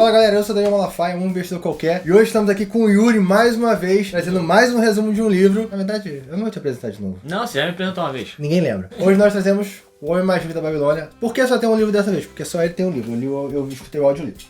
Fala galera, eu sou o Daniel Malafaia, um investidor qualquer. E hoje estamos aqui com o Yuri mais uma vez, trazendo mais um resumo de um livro. Na verdade, eu não vou te apresentar de novo. Não, você já me apresentou uma vez. Ninguém lembra. Hoje nós trazemos O Homem Mais Rico da Babilônia. Por que só tem um livro dessa vez? Porque só ele tem um livro. Eu escutei o audiolivro.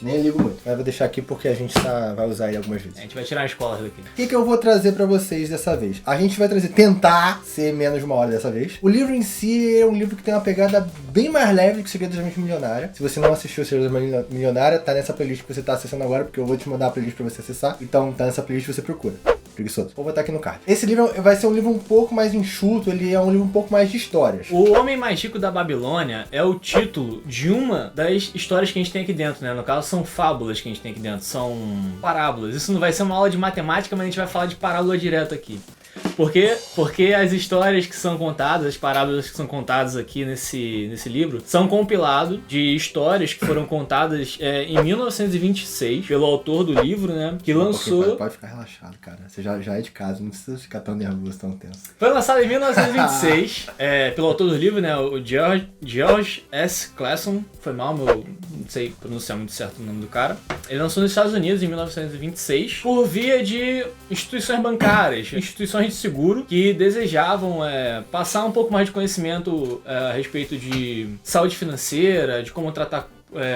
Nem ligo muito. Mas vou deixar aqui porque a gente vai usar ele algumas vezes. A gente vai tirar as colas daqui. O que eu vou trazer pra vocês dessa vez? A gente vai tentar ser menos de uma hora dessa vez. O livro em si é um livro que tem uma pegada bem mais leve que Segredos da Mente Milionária. Se você não assistiu Segredos da Mente Milionária, tá nessa playlist que você tá acessando agora, porque eu vou te mandar a playlist pra você acessar. Então tá nessa playlist, você procura. Preguiçoso. Vou botar aqui no card. Esse livro vai ser um livro um pouco mais enxuto, ele é um livro um pouco mais de histórias. O Homem Mais Rico da Babilônia é o título de uma das histórias que a gente tem aqui dentro, né? No caso, são fábulas que a gente tem aqui dentro, são parábolas. Isso não vai ser uma aula de matemática, mas a gente vai falar de parábola direto aqui. Porque as histórias que são contadas, as parábolas que são contadas aqui nesse livro, são compilados de histórias que foram contadas em 1926 pelo autor do livro, né? Que lançou... Pode ficar relaxado, cara. Você já é de casa, não precisa ficar tão nervoso, tão tenso. Foi lançado em 1926 pelo autor do livro, né? O George S. Clason. Foi mal, eu não sei pronunciar muito certo o nome do cara. Ele lançou nos Estados Unidos em 1926 por via de instituições bancárias, instituições de seguro que desejavam passar um pouco mais de conhecimento a respeito de saúde financeira, de como tratar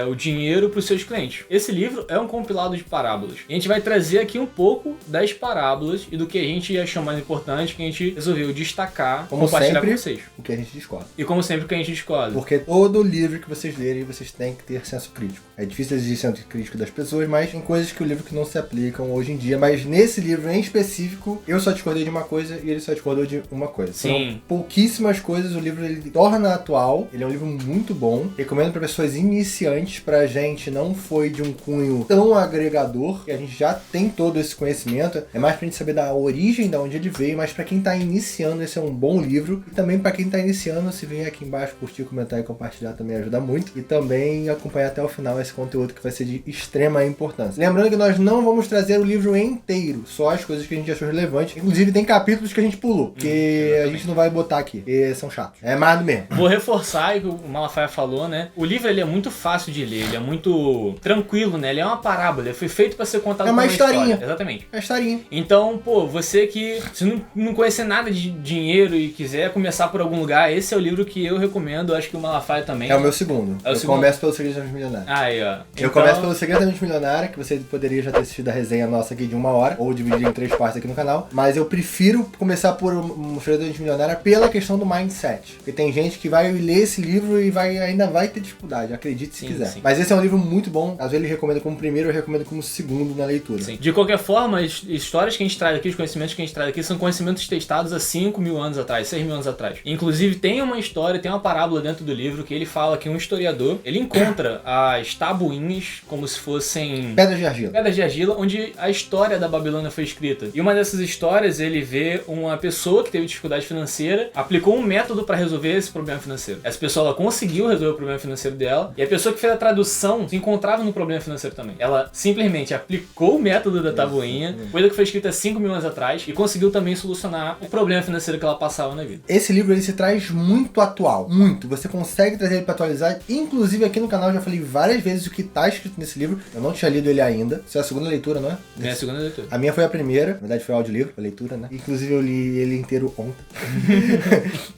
o dinheiro para os seus clientes. Esse livro é um compilado de parábolas. E a gente vai trazer aqui um pouco das parábolas e do que a gente achou mais importante, que a gente resolveu destacar, como compartilhar sempre, com vocês. O que a gente discorda. E como sempre o que a gente discorda. Porque todo livro que vocês lerem, vocês têm que ter senso crítico. É difícil exigir senso crítico das pessoas, mas tem coisas que o livro que não se aplicam hoje em dia. Mas nesse livro em específico, eu só discordei de uma coisa e ele só discordou de uma coisa. Sim. São pouquíssimas coisas, o livro ele torna atual. Ele é um livro muito bom. Recomendo para pessoas iniciantes. Pra gente não foi de um cunho tão agregador, que a gente já tem todo esse conhecimento. É mais pra gente saber da origem, da onde ele veio, mas pra quem tá iniciando, esse é um bom livro. E também pra quem tá iniciando, se vem aqui embaixo, curtir, comentar e compartilhar também ajuda muito. E também acompanhar até o final esse conteúdo que vai ser de extrema importância. Lembrando que nós não vamos trazer o livro inteiro, só as coisas que a gente achou relevante. Inclusive tem capítulos que a gente pulou, que a gente não vai botar aqui, porque são chatos. É mais do mesmo. Vou reforçar o que o Malafaia falou, né? O livro ele é muito fácil de ler, ele é muito tranquilo, né? Ele é uma parábola, ele foi feito pra ser contado como uma historinha. História. Exatamente. É uma historinha. Então, você que se não conhecer nada de dinheiro e quiser começar por algum lugar, esse é o livro que eu recomendo, acho que o Malafaia também. É o meu segundo. Eu começo pelo Segredo da Mente Milionária. Aí, ó. Eu começo pelo Segredo da Mente Milionária, que você poderia já ter assistido a resenha nossa aqui de 1 hora, ou dividir em 3 partes aqui no canal, mas eu prefiro começar por o Segredo da Mente Milionária pela questão do mindset. Porque tem gente que vai ler esse livro e ainda vai ter dificuldade, acredite se quiser. Sim. Mas esse é um livro muito bom, às vezes ele recomenda como primeiro, eu recomendo como segundo na leitura. Sim. De qualquer forma, as histórias que a gente traz aqui, os conhecimentos que a gente traz aqui, são conhecimentos testados há 5.000 anos atrás, 6.000 anos atrás. Inclusive, tem uma história, tem uma parábola dentro do livro que ele fala que um historiador, ele encontra as tabuinhas como se fossem... Pedras de argila. Pedras de argila, onde a história da Babilônia foi escrita. E uma dessas histórias, ele vê uma pessoa que teve dificuldade financeira, aplicou um método para resolver esse problema financeiro. Essa pessoa, ela conseguiu resolver o problema financeiro dela, e a pessoa que fez a tradução se encontrava no problema financeiro também. Ela simplesmente aplicou o método da tabuinha, coisa que foi escrita 5.000 anos atrás, e conseguiu também solucionar o problema financeiro que ela passava na vida. Esse livro ele se traz muito atual, muito. Você consegue trazer ele para atualizar. Inclusive aqui no canal eu já falei várias vezes o que tá escrito nesse livro. Eu não tinha lido ele ainda. Isso é a segunda leitura, não é? É a segunda leitura. A minha foi a primeira, na verdade foi audiolivro, a leitura, né? Inclusive eu li ele inteiro ontem.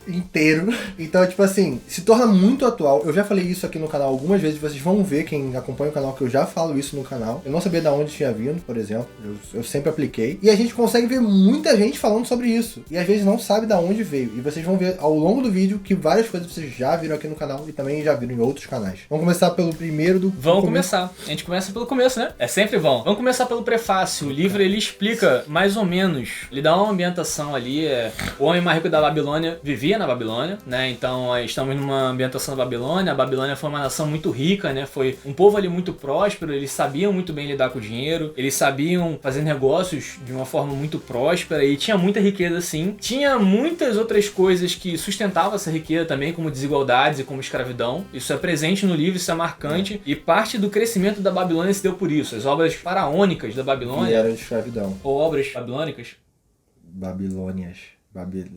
Inteiro. Então, tipo assim, se torna muito atual. Eu já falei isso aqui no canal algumas vezes, vocês vão ver, quem acompanha o canal, que eu já falo isso no canal. Eu não sabia de onde tinha vindo, por exemplo. Eu sempre apliquei. E a gente consegue ver muita gente falando sobre isso. E às vezes não sabe de onde veio. E vocês vão ver ao longo do vídeo que várias coisas vocês já viram aqui no canal e também já viram em outros canais. Vamos começar pelo primeiro do... Vamos começar. A gente começa pelo começo, né? É sempre bom. Vamos começar pelo prefácio. O livro, ele explica mais ou menos. Ele dá uma ambientação ali. O homem mais rico da Babilônia vivia na Babilônia, né? Então, estamos numa ambientação da Babilônia. A Babilônia foi uma nação muito rica, né? Foi um povo ali muito próspero. Eles sabiam muito bem lidar com o dinheiro. Eles sabiam fazer negócios de uma forma muito próspera. E tinha muita riqueza, sim. Tinha muitas outras coisas que sustentavam essa riqueza também, como desigualdades e como escravidão. Isso é presente no livro, isso é marcante. E parte do crescimento da Babilônia se deu por isso. As obras faraônicas da Babilônia... E era de escravidão. Ou obras babilônicas. Babilônias.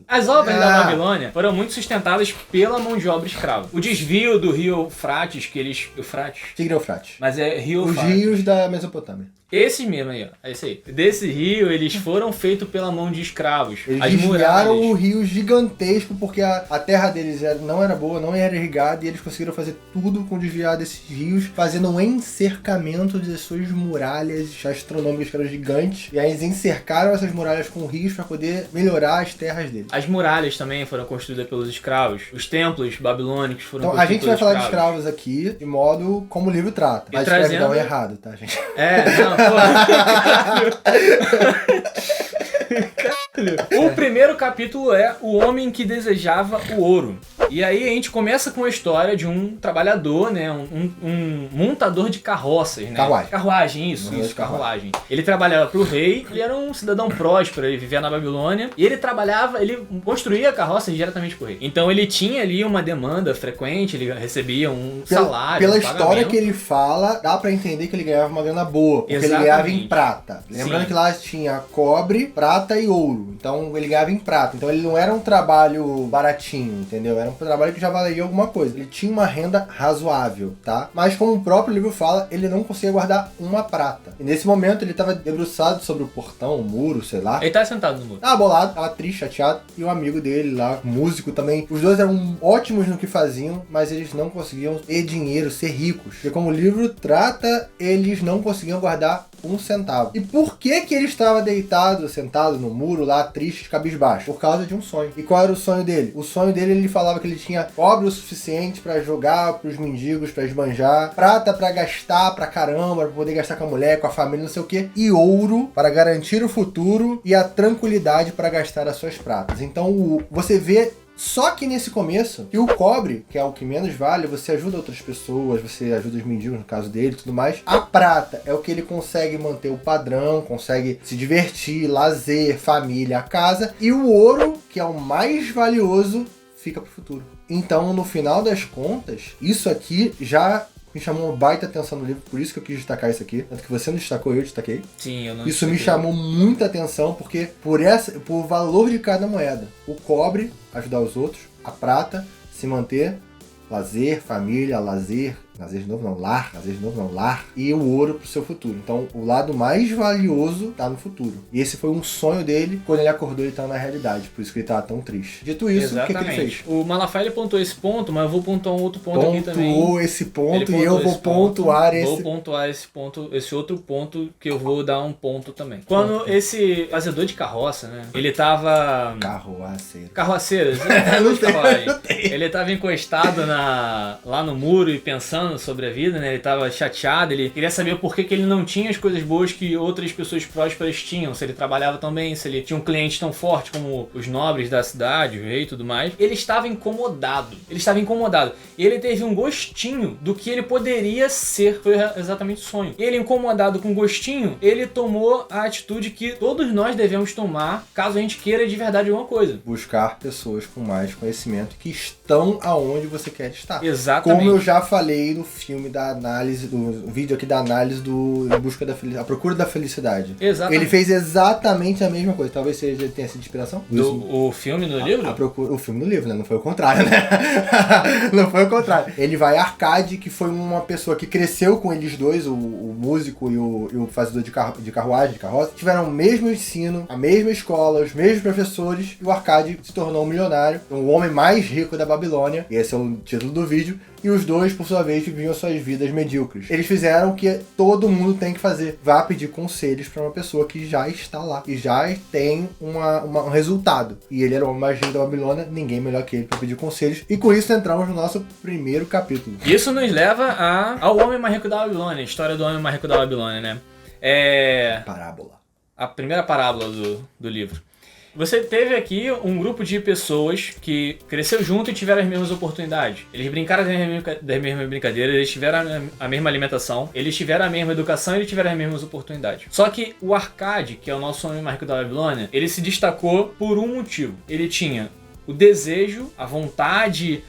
As obras da Babilônia foram muito sustentadas pela mão de obra escrava. O desvio do rio Eufrates, que eles... Eufrates? Tigre Eufrates. Mas é rio Os Eufrates. rios da Mesopotâmia. Esses mesmo aí, ó. É esse aí. Desse rio, eles foram feitos pela mão de escravos. Eles As desviaram muralhas. o rio gigantesco porque a terra deles não era boa, não era irrigada, e eles conseguiram fazer tudo com desviar desses rios, fazendo um encercamento de suas muralhas astronômicas que eram gigantes. E aí eles encercaram essas muralhas com rios para poder melhorar as terras deles. As muralhas também foram construídas pelos escravos. Os templos babilônicos foram Então a construídos gente vai falar de escravos. escravos aqui de modo como o livro trata. E Mas trazendo- escravidão é errado, tá, gente? Não, pô. O primeiro capítulo é O Homem que Desejava o Ouro. E aí a gente começa com a história de um trabalhador, né? Um montador de carroças, né? Carruagem. Carruagem, isso, Montador de carruagem. Ele trabalhava pro rei, ele era um cidadão próspero, ele vivia na Babilônia, e ele construía carroças diretamente pro rei. Então ele tinha ali uma demanda frequente, ele recebia um salário, Pela um história pagamento. que ele fala, dá pra entender que ele ganhava uma grana boa, porque ele Exatamente. ganhava em prata. Lembrando Sim. que lá tinha cobre, prata e ouro. Então ele ganhava em prata. Então ele não era um trabalho baratinho, entendeu? Era um trabalho que já valia alguma coisa. Ele tinha uma renda razoável, tá? Mas como o próprio livro fala, ele não conseguia guardar uma prata. E nesse momento ele tava debruçado sobre o portão, o muro, sei lá. Ele tá sentado no muro. Tava bolado, tava triste, chateado. E o amigo dele lá, músico também. Os dois eram ótimos no que faziam, mas eles não conseguiam ter dinheiro, ser ricos. Porque como o livro trata, eles não conseguiam guardar um centavo. E por que ele estava deitado, sentado no muro lá, triste, cabisbaixo? Por causa de um sonho. E qual era o sonho dele? O sonho dele, ele falava que ele tinha cobre o suficiente pra jogar pros mendigos, pra esbanjar, prata pra gastar pra caramba, pra poder gastar com a mulher, com a família, não sei o quê, e ouro para garantir o futuro e a tranquilidade para gastar as suas pratas. Então você vê só que nesse começo, que o cobre, que é o que menos vale, você ajuda outras pessoas, você ajuda os mendigos, no caso dele e tudo mais. A prata é o que ele consegue manter o padrão, consegue se divertir, lazer, família, casa. E o ouro, que é o mais valioso, fica pro futuro. Então, no final das contas, isso aqui já me chamou uma baita atenção no livro, por isso que eu quis destacar isso aqui. Tanto que você não destacou, eu destaquei. Sim, eu não Isso me destaquei. chamou muita atenção, porque por valor de cada moeda. O cobre, ajudar os outros. A prata, se manter. Lazer, família, lazer de novo não, lar. E o ouro pro seu futuro. Então, o lado mais valioso tá no futuro. E esse foi um sonho dele. Quando ele acordou, ele tá na realidade. Por isso que ele tava tão triste. Dito isso, o que ele fez? O Malafaia ele pontuou esse ponto, mas eu vou pontuar um outro ponto aqui também. Pontuou esse ponto Ele e eu pontuou vou esse ponto, pontuar esse... Vou pontuar esse ponto, esse outro ponto que eu vou dar um ponto também. Quando esse fazedor de carroça, né? Ele tava... Carroceiro. Não Ele tava encostado lá no muro e pensando sobre a vida, né? Ele tava chateado, ele queria saber por que ele não tinha as coisas boas que outras pessoas prósperas tinham, se ele trabalhava tão bem, se ele tinha um cliente tão forte como os nobres da cidade, o rei e tudo mais. Ele estava incomodado. E ele teve um gostinho do que ele poderia ser. Foi exatamente o sonho. Ele, incomodado com gostinho, ele tomou a atitude que todos nós devemos tomar caso a gente queira de verdade alguma coisa. Buscar pessoas com mais conhecimento que estão aonde você quer estar. Exatamente. Como eu já falei no filme da análise, do vídeo aqui da análise do Em Busca da Felicidade, A Procura da Felicidade. Exatamente. Ele fez exatamente a mesma coisa. Talvez tenha sido inspiração. O filme no livro? O filme no livro, né? Não foi o contrário, né? Não foi o contrário. Ele vai a Arcade, que foi uma pessoa que cresceu com eles dois, o músico e o fazedor de carroça, tiveram o mesmo ensino, a mesma escola, os mesmos professores, e o Arcade se tornou um milionário, o homem mais rico da Babilônia, e esse é o título do vídeo. E os dois, por sua vez, viviam suas vidas medíocres. Eles fizeram o que todo mundo tem que fazer. Vá pedir conselhos para uma pessoa que já está lá. E já tem um resultado. E ele era o homem mais rico da Babilônia. Ninguém melhor que ele para pedir conselhos. E com isso entramos no nosso primeiro capítulo. Isso nos leva ao Homem Mais Rico da Babilônia. A história do Homem Mais Rico da Babilônia, né? Parábola. A primeira parábola do livro. Você teve aqui um grupo de pessoas que cresceu junto e tiveram as mesmas oportunidades. Eles brincaram das mesmas brincadeiras, eles tiveram a mesma alimentação, eles tiveram a mesma educação e eles tiveram as mesmas oportunidades. Só que o Arcade, que é o nosso homem mais rico da Babilônia, ele se destacou por um motivo. Ele tinha o desejo, a vontade,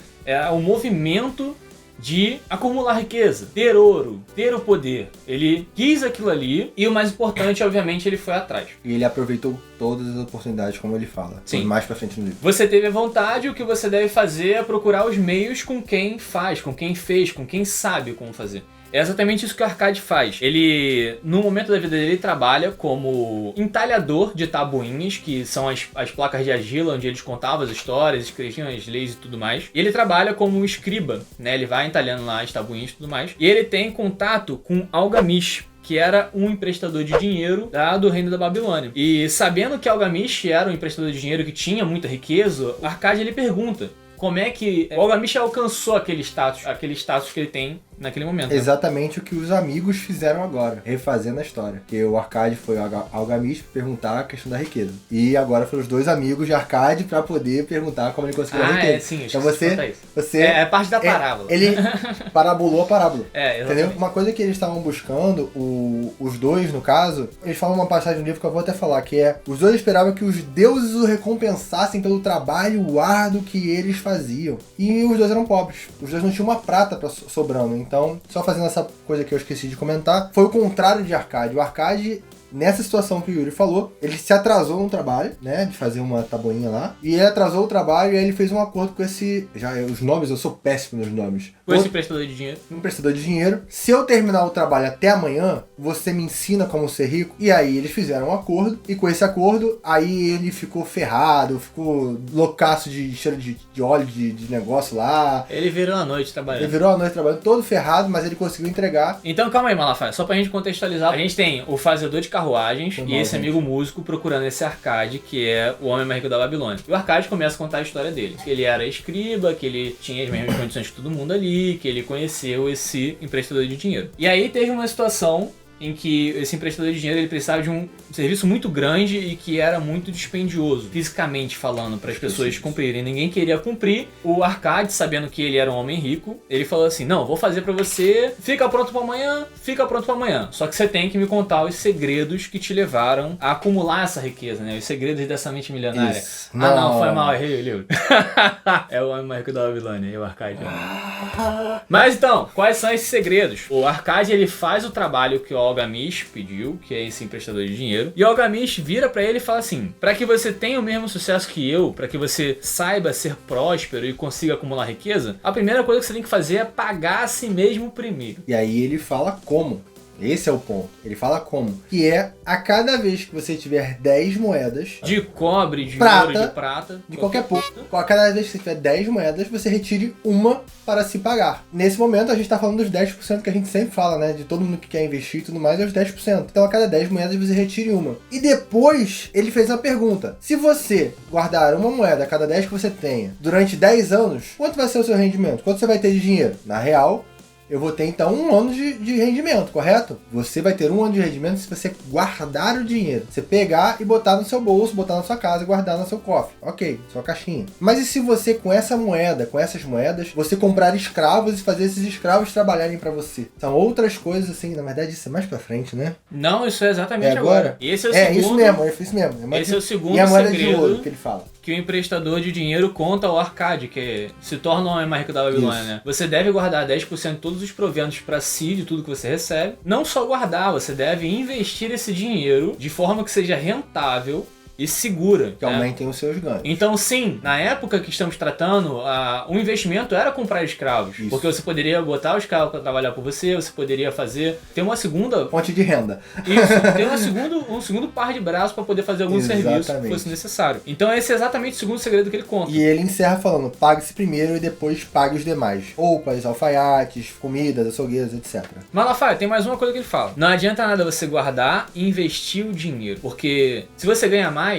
o movimento de acumular riqueza, ter ouro, ter o poder. Ele quis aquilo ali e o mais importante, obviamente, ele foi atrás. E ele aproveitou todas as oportunidades, como ele fala. Sim. Mais pra frente no livro. Você teve a vontade, o que você deve fazer é procurar os meios com quem faz, com quem fez, com quem sabe como fazer. É exatamente isso que o Arcade faz. Ele, no momento da vida dele, ele trabalha como entalhador de tabuinhas, que são as placas de argila, onde eles contavam as histórias, escreviam as leis e tudo mais. E ele trabalha como um escriba, né? Ele vai entalhando lá as tabuinhas e tudo mais. E ele tem contato com Algamish, que era um emprestador de dinheiro do reino da Babilônia. E sabendo que Algamish era um emprestador de dinheiro que tinha muita riqueza, o Arcade ele pergunta como é que o Algamish alcançou aquele status que ele tem naquele momento. Exatamente o que os amigos fizeram agora, refazendo a história. Que o Arcade foi ao Algamish perguntar a questão da riqueza. E agora foram os dois amigos de Arcade pra poder perguntar como ele conseguiu a riqueza. Sim, então você é parte da parábola. Ele parabolou a parábola. Entendeu? Uma coisa que eles estavam buscando, os dois no caso, eles falam uma passagem no livro que eu vou até falar, que é: os dois esperavam que os deuses o recompensassem pelo trabalho árduo que eles faziam. E os dois eram pobres. Os dois não tinham uma prata sobrando. Então, só fazendo essa coisa que eu esqueci de comentar, foi o contrário de Arcade. O Arcade, nessa situação que o Yuri falou, ele se atrasou no trabalho, né, de fazer uma tabuinha lá, e ele atrasou o trabalho e aí ele fez um acordo com esse... os nomes, eu sou péssimo nos nomes. Com esse emprestador de dinheiro. Um emprestador de dinheiro. Se eu terminar o trabalho até amanhã, você me ensina como ser rico. E aí eles fizeram um acordo, e com esse acordo, aí ele ficou ferrado, ficou loucaço de cheiro de óleo de negócio lá. Ele virou a noite trabalhando. Ele virou a noite trabalhando, todo ferrado, mas ele conseguiu entregar. Então calma aí, Malafaia, só pra gente contextualizar. A gente tem o fazedor de carruagens e esse amigo músico procurando esse Arcade, que é o homem mais rico da Babilônia. E o Arcade começa a contar a história dele. Que ele era escriba, que ele tinha as mesmas condições que todo mundo ali, que ele conheceu esse emprestador de dinheiro. E aí teve uma situação em que esse emprestador de dinheiro ele precisava de um serviço muito grande e que era muito dispendioso, fisicamente falando, para as pessoas cumprirem. Ninguém queria cumprir. O Arcade, sabendo que ele era um homem rico, ele falou assim: não, vou fazer para você, fica pronto para amanhã, fica pronto para amanhã. Só que você tem que me contar os segredos que te levaram a acumular essa riqueza, né? Os segredos dessa mente milionária. Isso. Não, foi mal, errei o livro. É o homem mais rico da Babilônia, é o Arcade. Mas então, quais são esses segredos? O Arcade, ele faz o trabalho que o Algamish pediu, que é esse emprestador de dinheiro, e o Algamish vira pra ele e fala assim: para que você tenha o mesmo sucesso que eu, para que você saiba ser próspero e consiga acumular riqueza, a primeira coisa que você tem que fazer é pagar a si mesmo primeiro. E aí ele fala como. Esse é o ponto. Ele fala como. Que é, a cada vez que você tiver 10 moedas... de cobre, de prata, ouro, de prata... de qualquer ponto. A cada vez que você tiver 10 moedas, você retire uma para se pagar. Nesse momento, a gente está falando dos 10% que a gente sempre fala, né? De todo mundo que quer investir e tudo mais, é os 10%. Então, a cada 10 moedas, você retire uma. E depois, ele fez uma pergunta. Se você guardar uma moeda a cada 10 que você tenha durante 10 anos, quanto vai ser o seu rendimento? Quanto você vai ter de dinheiro? Na real... eu vou ter então 1 ano de rendimento, correto? Você vai ter 1 ano de rendimento se você guardar o dinheiro. Você pegar e botar no seu bolso, botar na sua casa e guardar no seu cofre. Ok, sua caixinha. Mas e se você, com essa moeda, com essas moedas, você comprar escravos e fazer esses escravos trabalharem pra você? São outras coisas assim, na verdade isso é mais pra frente, né? Não, isso é exatamente agora. Esse é o segundo... isso mesmo. Esse é o segundo segredo. E a moeda segredo de ouro que ele fala. Que o emprestador de dinheiro conta ao Arcade, que se torna o homem mais rico da Babilônia, né? Você deve guardar 10% de todos os proventos para si, de tudo que você recebe. Não só guardar, você deve investir esse dinheiro de forma que seja rentável e segura. Que aumentem os seus ganhos. Então, sim, na época que estamos tratando, o investimento era comprar escravos. Isso. Porque você poderia botar o escravo para trabalhar por você, você poderia fazer... Ter uma segunda... fonte de renda. Isso, ter um segundo par de braços para poder fazer algum serviço que fosse necessário. Então, esse é exatamente o segundo segredo que ele conta. E ele encerra falando: pague-se primeiro e depois pague os demais. Roupas, alfaiates, comidas, açougueiras, etc. Malafaia, tem mais uma coisa que ele fala. Não adianta nada você guardar e investir o dinheiro. Porque se você ganha mais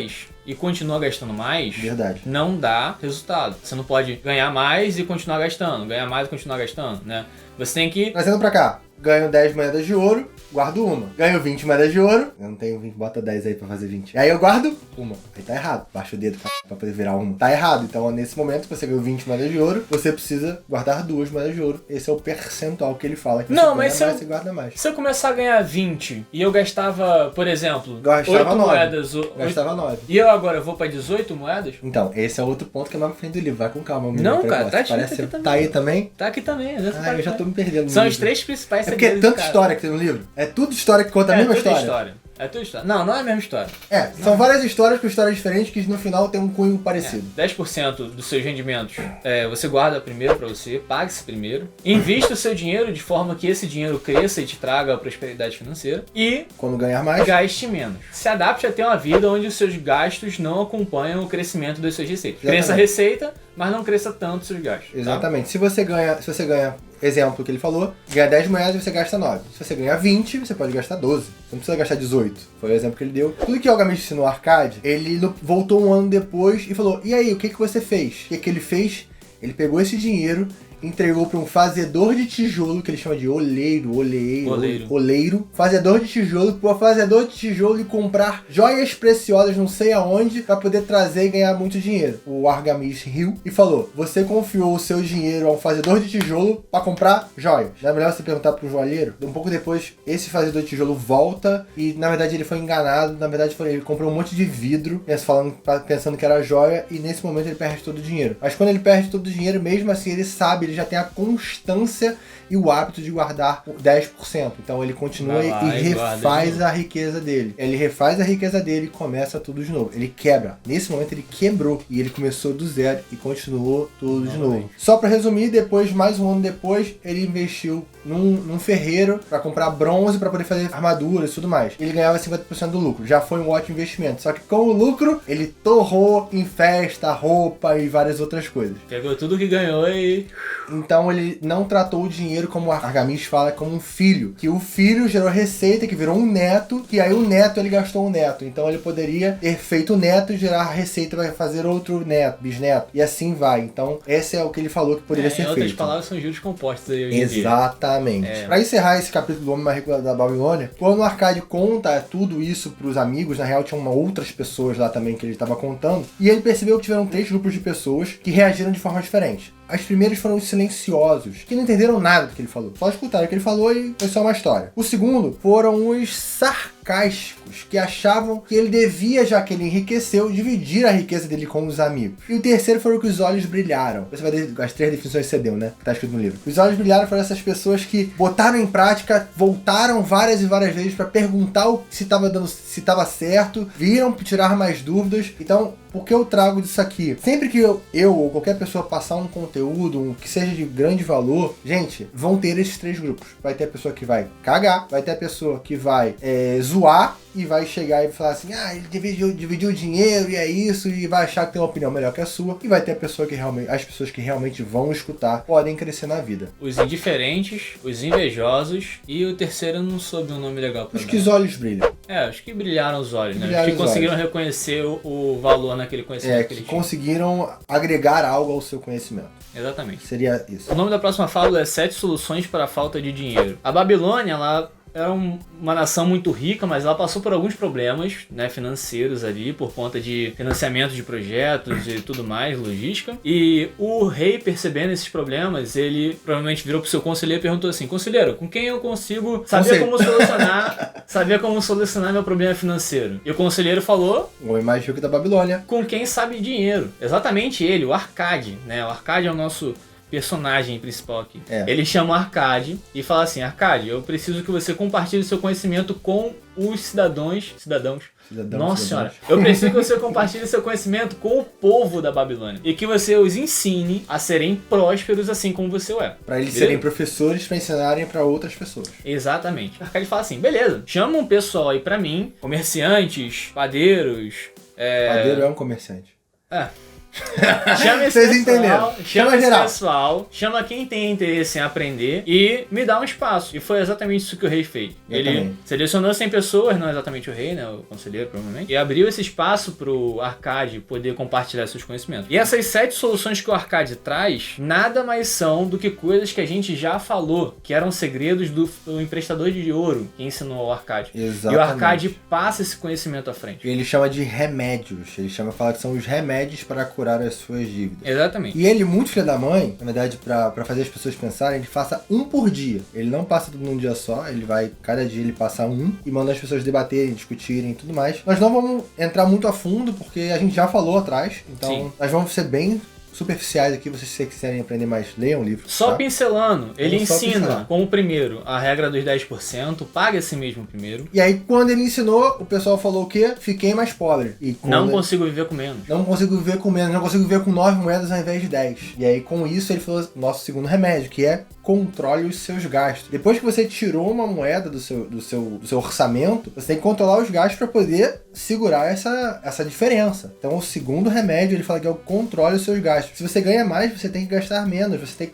e continua gastando mais, verdade, não dá resultado. Você não pode ganhar mais e continuar gastando, ganhar mais e continuar gastando, né? Você tem que... trazendo pra cá, ganho 10 moedas de ouro, guardo uma. Ganho 20 moedas de ouro. Eu não tenho 20, bota 10 aí pra fazer 20. Aí eu guardo uma. Aí tá errado. Baixa o dedo pra poder virar uma. Tá errado. Então, nesse momento, você ganhou 20 moedas de ouro, você precisa guardar 2 moedas de ouro. Esse é o percentual que ele fala. Que não, você mas mais, você guarda mais. Se eu começar a ganhar 20 e eu gastava, por exemplo, 8 9. moedas... Gastava 9. E eu agora vou pra 18 moedas? Então, esse é outro ponto que é mais pra frente do livro. Vai com calma, meu Não, cara, tá Parece aqui também. Tá aí também? Tá aqui também. Eu já tô me perdendo. São os 3 principais segredos. É porque é tanta história que tem no livro. É tudo história que conta a mesma história. É tudo história. Não é a mesma história. São várias histórias com histórias diferentes que no final tem um cunho parecido. 10% dos seus rendimentos você guarda primeiro pra você, pague-se primeiro. Invista o seu dinheiro de forma que esse dinheiro cresça e te traga a prosperidade financeira. E quando ganhar mais, gaste menos. Se adapte a ter uma vida onde os seus gastos não acompanham o crescimento das suas receitas. Exatamente. Cresça a receita, mas não cresça tanto os seus gastos. Exatamente. Tá? Se você ganha, exemplo que ele falou, ganha 10 moedas, você gasta 9. Se você ganhar 20, você pode gastar 12. Você não precisa gastar 18. Foi o exemplo que ele deu. Tudo que o Algamish ensinou arcade, ele voltou um ano depois e falou, e aí, o que você fez? O que ele fez? Ele pegou esse dinheiro, entregou para um fazedor de tijolo, que ele chama de oleiro, fazedor de tijolo, para o fazedor de tijolo e comprar joias preciosas não sei aonde, para poder trazer e ganhar muito dinheiro. O Algamish riu e falou, você confiou o seu dinheiro a um fazedor de tijolo para comprar joias. Não é melhor você perguntar para o joalheiro? Um pouco depois, esse fazedor de tijolo volta e, na verdade, ele foi enganado. Na verdade, ele comprou um monte de vidro, pensando que era joia, e nesse momento ele perde todo o dinheiro. Mas quando ele perde todo o dinheiro, mesmo assim, ele sabe, ele já tem a constância e o hábito de guardar 10%. Então ele continua e refaz a riqueza dele. Ele refaz a riqueza dele e começa tudo de novo. Ele quebra. Nesse momento ele quebrou e ele começou do zero e continuou tudo de novo. Só para resumir, mais um ano depois, ele investiu num ferreiro para comprar bronze para poder fazer armaduras e tudo mais. Ele ganhava 50% do lucro. Já foi um ótimo investimento. Só que com o lucro, ele torrou em festa, roupa e várias outras coisas. Pegou tudo que ganhou e... Então ele não tratou o dinheiro, como o Algamish fala, como um filho. Que o filho gerou receita, que virou um neto, que aí o neto ele gastou um neto. Então ele poderia ter feito o neto e gerar receita para fazer outro neto, bisneto. E assim vai. Então esse é o que ele falou que poderia ser feito. Em outras palavras, são juros compostos aí hoje em dia. Exatamente. Para encerrar esse capítulo do Homem Mais Rico da Babilônia, quando o Arcade conta tudo isso pros amigos, na real tinham outras pessoas lá também que ele estava contando, e ele percebeu que tiveram 3 grupos de pessoas que reagiram de forma diferente. As primeiras foram os silenciosos, que não entenderam nada do que ele falou. Só escutaram o que ele falou e foi só uma história. O segundo foram os sarcásticos, que achavam que ele devia, já que ele enriqueceu, dividir a riqueza dele com os amigos. E o terceiro foram que os olhos brilharam. Você vai ver as 3 definições que você deu, né? Que tá escrito no livro. Os olhos brilharam foram essas pessoas que botaram em prática, voltaram várias e várias vezes para perguntar se estava certo, viram tirar mais dúvidas. Então, por que eu trago disso aqui? Sempre que eu ou qualquer pessoa passar um conteúdo que seja de grande valor, gente, vão ter esses 3 grupos. Vai ter a pessoa que vai cagar, vai ter a pessoa que vai zoar e vai chegar e falar assim, ele dividiu o dinheiro e é isso, e vai achar que tem uma opinião melhor que a sua, e vai ter a pessoa que as pessoas que realmente vão escutar podem crescer na vida. Os indiferentes, os invejosos e o terceiro eu não soube um nome legal pra Os que os olhos brilham. Os que brilharam os olhos, né? Os que conseguiram reconhecer o valor naquele conhecimento que eles tinham. Conseguiram agregar algo ao seu conhecimento. Exatamente. Seria isso. O nome da próxima fábula é 7 soluções para a falta de dinheiro. A Babilônia, ela era uma nação muito rica, mas ela passou por alguns problemas, né, financeiros ali, por conta de financiamento de projetos e tudo mais, logística. E o rei, percebendo esses problemas, ele provavelmente virou pro seu conselheiro e perguntou assim, conselheiro, com quem eu consigo saber como solucionar meu problema financeiro? E o conselheiro falou... O homem mais rico da Babilônia. Com quem sabe dinheiro. Exatamente ele, o Arcade, né? O Arcade é o nosso personagem principal aqui. Ele chama o Arcade e fala assim, Arcade, eu preciso que você compartilhe seu conhecimento com os cidadãos. Nossa senhora, eu preciso que você compartilhe seu conhecimento com o povo da Babilônia e que você os ensine a serem prósperos assim como você é. Para eles serem professores para ensinarem para outras pessoas. Exatamente. O Arcade fala assim, beleza, chama um pessoal aí pra mim, comerciantes, padeiros... Padeiro é um comerciante. Chama esse Vocês pessoal, entenderam. chama esse geral. pessoal, chama quem tem interesse em aprender e me dá um espaço. E foi exatamente isso que o rei fez. Ele selecionou 100 pessoas, não exatamente o rei, né, o conselheiro provavelmente, e abriu esse espaço pro Arcade poder compartilhar seus conhecimentos. E essas 7 soluções que o Arcade traz, nada mais são do que coisas que a gente já falou, que eram segredos do emprestador de ouro que ensinou ao Arcade. Exatamente. E o Arcade passa esse conhecimento à frente. Ele chama de remédios. Ele fala que são os remédios para curar as suas dívidas. Exatamente. E ele, muito filho da mãe, na verdade, pra fazer as pessoas pensarem, ele faça um por dia. Ele não passa tudo num dia só, ele vai, cada dia ele passa um e manda as pessoas debaterem, discutirem e tudo mais. Nós não vamos entrar muito a fundo, porque a gente já falou atrás, então Sim. nós vamos ser bem superficiais aqui, vocês quiserem aprender mais, leiam o livro. Só tá? pincelando, ele Vamos só ensina pincelar. como primeiro a regra dos 10%, paga esse mesmo primeiro. E aí, quando ele ensinou, o pessoal falou o quê? Fiquei mais pobre. E Não consigo viver com menos. Não consigo viver com menos, não consigo viver com 9 moedas ao invés de 10. E aí, com isso, ele falou nosso segundo remédio, que é controle os seus gastos. Depois que você tirou uma moeda do seu orçamento, você tem que controlar os gastos para poder segurar essa diferença. Então, o segundo remédio, ele fala que é o controle os seus gastos. Se você ganha mais, você tem que gastar menos. Você tem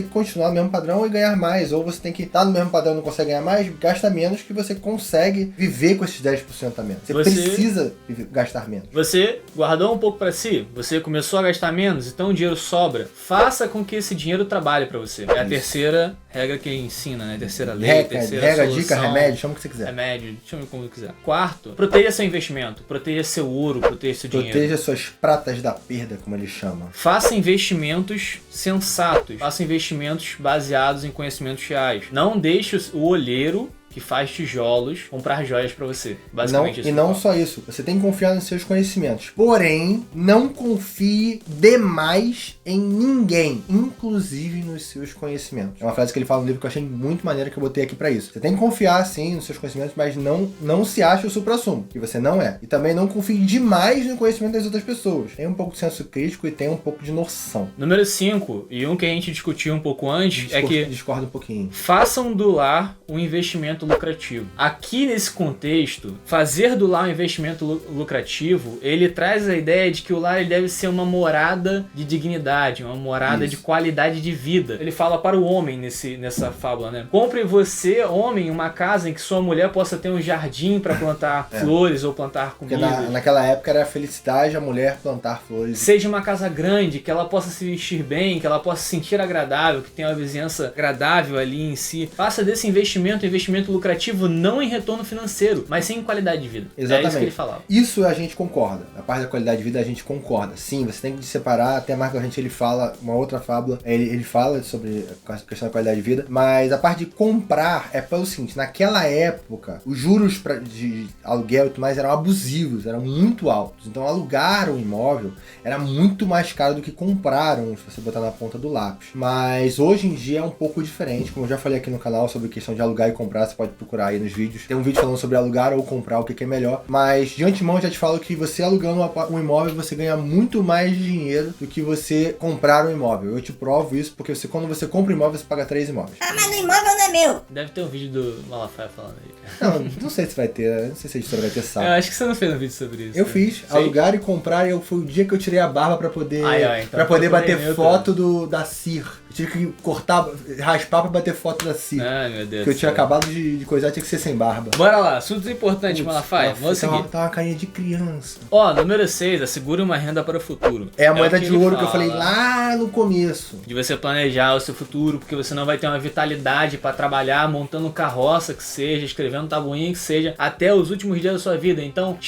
que continuar no mesmo padrão e ganhar mais. Ou você tem que estar no mesmo padrão e não consegue ganhar mais, gasta menos que você consegue viver com esses 10% a menos. Você precisa gastar menos. Você guardou um pouco para si, você começou a gastar menos, então o dinheiro sobra. Faça com que esse dinheiro trabalhe para você. É a terceira regra que ele ensina, né? Terceira lei, terceira regra, solução. dica, remédio, chama o que você quiser. Remédio, chama como quiser. Quarto, proteja seu investimento, proteja seu ouro, proteja seu dinheiro. Proteja suas pratas da perda, como ele chama. Faça investimentos sensatos, faça investimentos baseados em conhecimentos reais. Não deixe o olheiro que faz tijolos comprar joias pra você. Basicamente isso. E não só isso, você tem que confiar nos seus conhecimentos. Porém, não confie demais em ninguém, inclusive nos seus conhecimentos. É uma frase que ele fala no livro que eu achei muito maneira, que eu botei aqui pra isso. Você tem que confiar, sim, nos seus conhecimentos, mas não se ache o supra-sumo, que você não é. E também não confie demais no conhecimento das outras pessoas. Tenha um pouco de senso crítico e tenha um pouco de noção. Número 5, e um que a gente discutiu um pouco antes, é que discorda um pouquinho. Façam do lar um investimento lucrativo. Aqui nesse contexto, fazer do lar um investimento lucrativo, ele traz a ideia de que o lar ele deve ser uma morada de dignidade, uma morada de qualidade de vida. Ele fala para o homem nessa fábula, né? Compre você, homem, uma casa em que sua mulher possa ter um jardim para plantar flores ou plantar comida. Porque naquela época era a felicidade a mulher plantar flores. Seja uma casa grande, que ela possa se vestir bem, que ela possa se sentir agradável, que tenha uma vizinhança agradável ali em si. Faça desse investimento um investimento lucrativo não em retorno financeiro, mas sim em qualidade de vida. Exatamente. É isso que ele falava. Isso a gente concorda. A parte da qualidade de vida a gente concorda. Sim, você tem que separar. Até Marco Aurélio ele fala, uma outra fábula, ele fala sobre a questão da qualidade de vida, mas a parte de comprar é pelo seguinte, naquela época, os juros de aluguel e tudo mais eram abusivos, eram muito altos. Então alugar um imóvel era muito mais caro do que comprar um, se você botar na ponta do lápis. Mas hoje em dia é um pouco diferente, como eu já falei aqui no canal sobre questão de alugar e comprar, você pode procurar aí nos vídeos. Tem um vídeo falando sobre alugar ou comprar, o que é melhor. Mas de antemão eu já te falo que você alugando um imóvel, você ganha muito mais dinheiro do que você comprar um imóvel. Eu te provo isso, porque quando você compra um imóvel, você paga 3 imóveis. Ah, mas o imóvel não é meu. Deve ter um vídeo do Malafaia falando aí. Não sei se vai ter, não sei se a editora vai ter saco. Eu acho que você não fez um vídeo sobre isso. Eu fiz, alugar e comprar, foi o dia que eu tirei a barba pra poder, então pra poder bater neutro. foto da CIR. Eu tive que cortar, raspar pra bater foto da CIR. Ai, meu Deus. Porque eu tinha acabado de coisar, tinha que ser sem barba. Bora lá, assuntos importantes, Malafaia. Vamos seguir. Tá uma carinha de criança. Ó, número 6, assegure uma renda para o futuro. É a moeda o que de ele ouro que eu fala. falei lá no começo. De você planejar o seu futuro, porque você não vai ter uma vitalidade pra trabalhar montando carroça que seja, escrevendo tabuinha que seja, até os últimos dias da sua vida. Então,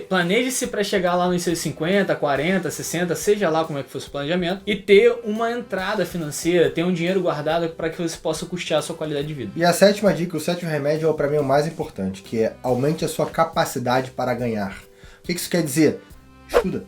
planeje-se pra chegar lá nos seus 50, 40, 60, seja lá como é que for o seu planejamento, e ter uma entrada financeira, ter um dinheiro guardado para que você possa custear a sua qualidade de vida. E a sétima dica, o sétimo remédio é pra mim o mais importante, que é aumente a sua capacidade para ganhar. O que isso quer dizer? Estuda.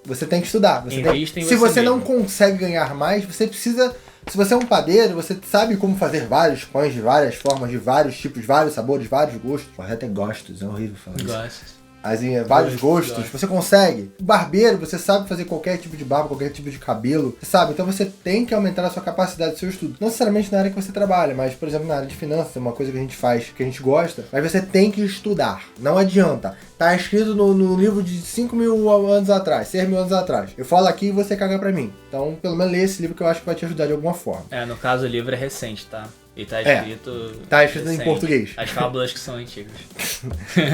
Você tem que estudar. Se você não consegue ganhar mais, você precisa... Se você é um padeiro, você sabe como fazer vários pães de várias formas, de vários tipos, vários sabores, vários gostos. Pode até gostos, é horrível falar isso. Gostos. assim, vários gostos, você consegue. Barbeiro, você sabe fazer qualquer tipo de barba, qualquer tipo de cabelo, sabe? Então você tem que aumentar a sua capacidade do seu estudo. Não necessariamente na área que você trabalha, mas, por exemplo, na área de finanças, é uma coisa que a gente faz, que a gente gosta, mas você tem que estudar. Não adianta. Tá escrito no livro de 5.000 anos atrás, 6.000 anos atrás. Eu falo aqui e você caga pra mim. Então, pelo menos lê esse livro que eu acho que vai te ajudar de alguma forma. No caso, o livro é recente, tá? E tá escrito... Tá escrito em português. As fábulas que são antigas.